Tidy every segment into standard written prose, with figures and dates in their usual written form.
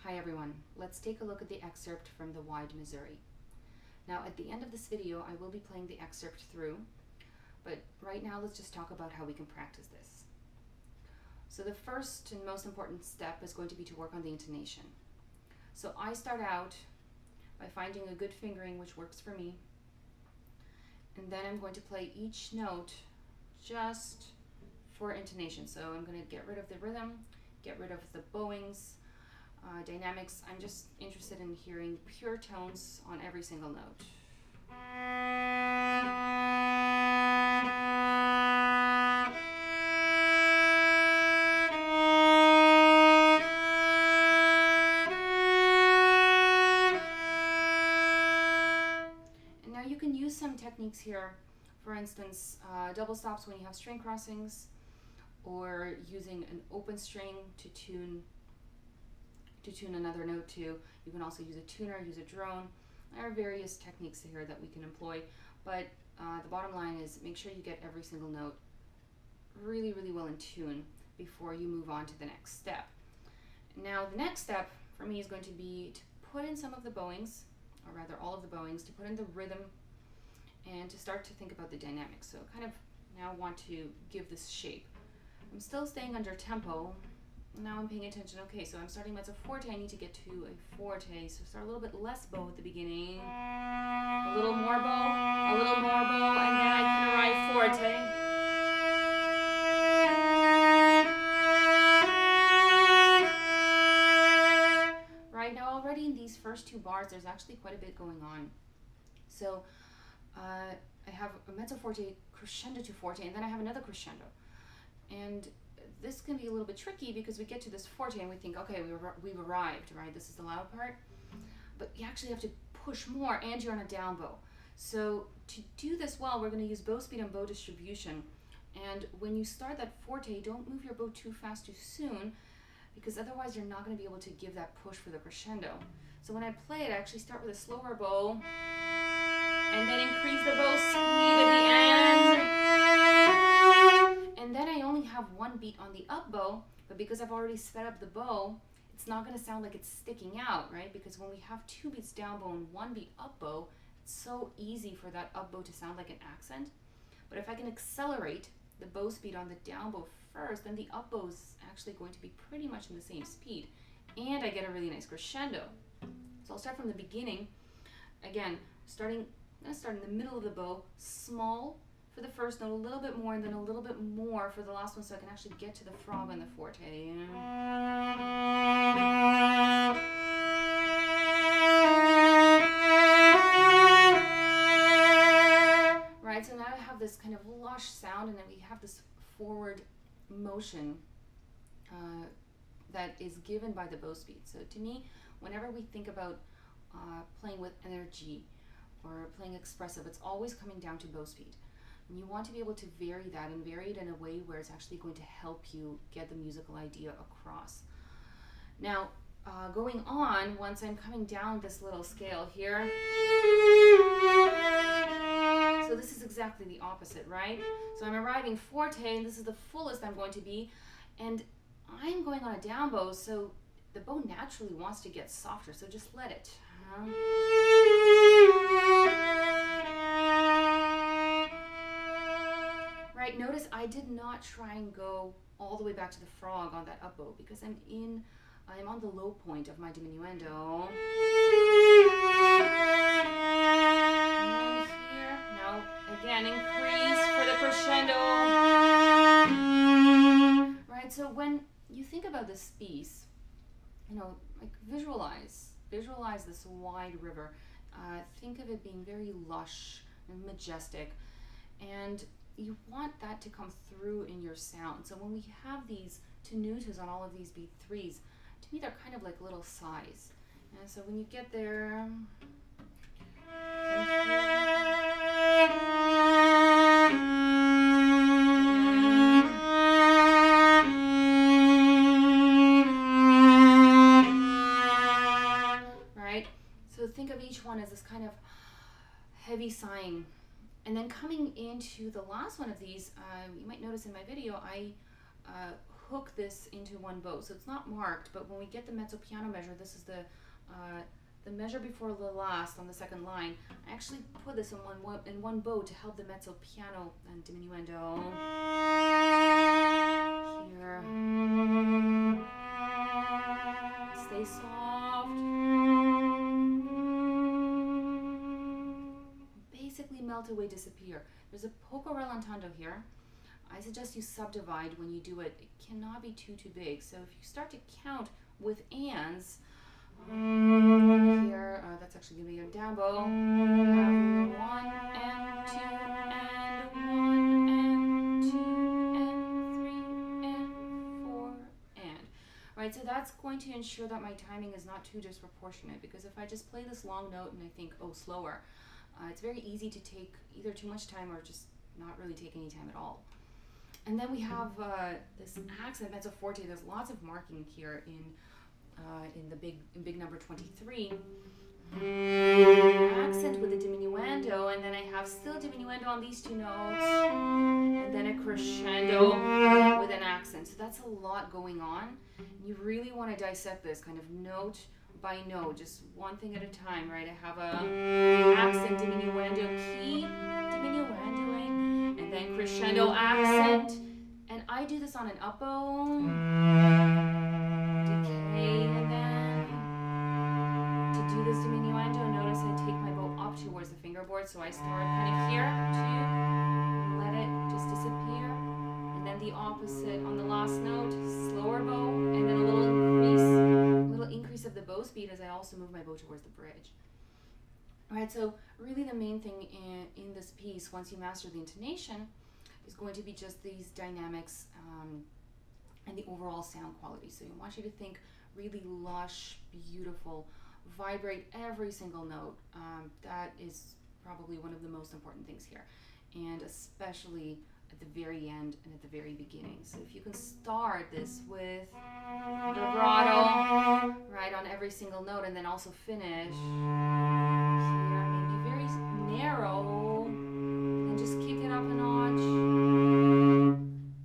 Hi everyone, let's take a look at the excerpt from the Wide Missouri. Now at the end of this video I will be playing the excerpt through, but right now let's just talk about how we can practice this. So the first and most important step is going to be to work on the intonation. So I start out by finding a good fingering which works for me, and then I'm going to play each note just for intonation. So I'm going to get rid of the rhythm, get rid of the bowings, dynamics. I'm just interested in hearing pure tones on every single note. And now you can use some techniques here, for instance, double stops when you have string crossings, or using an open string to tune another note to. You can also use a tuner, use a drone. There are various techniques here that we can employ, but the bottom line is make sure you get every single note really, really well in tune before you move on to the next step. Now the next step for me is going to be to put in some of the bowings, or rather all of the bowings, to put in the rhythm and to start to think about the dynamics. So kind of now want to give this shape. I'm still staying under tempo. Now I'm paying attention. Okay, so I'm starting mezzo forte. I need to get to a forte. So start a little bit less bow at the beginning. A little more bow, a little more bow, and then I can arrive forte. Right, now already in these first two bars, there's actually quite a bit going on. So I have a mezzo forte, crescendo to forte, and then I have another crescendo. And this can be a little bit tricky because we get to this forte and we think, okay, we've arrived, right? This is the loud part. But you actually have to push more, and you're on a down bow. So to do this well, we're going to use bow speed and bow distribution. And when you start that forte, don't move your bow too fast too soon, because otherwise you're not going to be able to give that push for the crescendo. So when I play it, I actually start with a slower bow, and then increase the bow speed at the end. And then I only have one beat on the up bow, but because I've already sped up the bow, it's not going to sound like it's sticking out, right? Because when we have two beats down bow and one beat up bow, it's so easy for that up bow to sound like an accent. But if I can accelerate the bow speed on the down bow first, then the up bow is actually going to be pretty much in the same speed. And I get a really nice crescendo. So I'll start from the beginning. Again, I'm going to start in the middle of the bow, small for the first note, a little bit more, and then a little bit more for the last one, so I can actually get to the frog and the forte. Right, so now I have this kind of lush sound, and then we have this forward motion that is given by the bow speed. So to me, whenever we think about playing with energy or playing expressive, it's always coming down to bow speed. And you want to be able to vary that and vary it in a way where it's actually going to help you get the musical idea across. Now, going on, once I'm coming down this little scale here, so this is exactly the opposite, right? So I'm arriving forte, and this is the fullest I'm going to be, and I'm going on a down bow, so the bow naturally wants to get softer, so just let it. Right, notice I did not try and go all the way back to the frog on that up bow because I'm on the low point of my diminuendo. And then here, now again, increase for the crescendo. Right, so when you think about this piece, like visualize this wide river. Think of it being very lush and majestic, and you want that to come through in your sound. So when we have these tenutas on all of these beat threes, to me they're kind of like little sighs. And so when you get there, right? So think of each one as this kind of heavy sighing. And then coming into the last one of these, you might notice in my video, I hook this into one bow. So it's not marked, but when we get the mezzo piano measure, this is the measure before the last on the second line. I actually put this in one bow to help the mezzo piano and diminuendo here. Stay soft. Basically melt away, disappear. There's a poco rallentando here. I suggest you subdivide when you do it. It cannot be too big. So if you start to count with ands, here, that's actually going to be your down bow. Have 1 and 2 and 1 and 2 and 3 and 4 and. Right, so that's going to ensure that my timing is not too disproportionate, because if I just play this long note and I think, oh, slower, it's very easy to take either too much time or just not really take any time at all. And then we have this accent mezzo forte. There's lots of marking here in the big number 23. Accent with a diminuendo, and then I have still diminuendo on these two notes, and then a crescendo with an accent. So that's a lot going on. You really want to dissect this kind of note by note, just one thing at a time, right? I have a accent, diminuendo, key, diminuendoing, and then crescendo, accent, and I do this on an up bow, decay, and then to do this diminuendo, notice I take my bow up towards the fingerboard, so I start kind of here, 2, let it just disappear, and then the opposite on the last note, slower bow, and then a little increase of the bow speed as I also move my bow towards the bridge. Alright, so really the main thing in this piece, once you master the intonation, is going to be just these dynamics and the overall sound quality. So I want you to think really lush, beautiful, vibrate every single note. That is probably one of the most important things here, and especially at the very end and at the very beginning. So if you can start this with vibrato, right, on every single note, and then also finish here, maybe very narrow, and just kick it up a notch.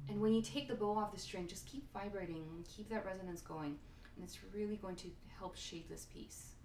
And when you take the bow off the string, just keep vibrating and keep that resonance going, and it's really going to help shape this piece.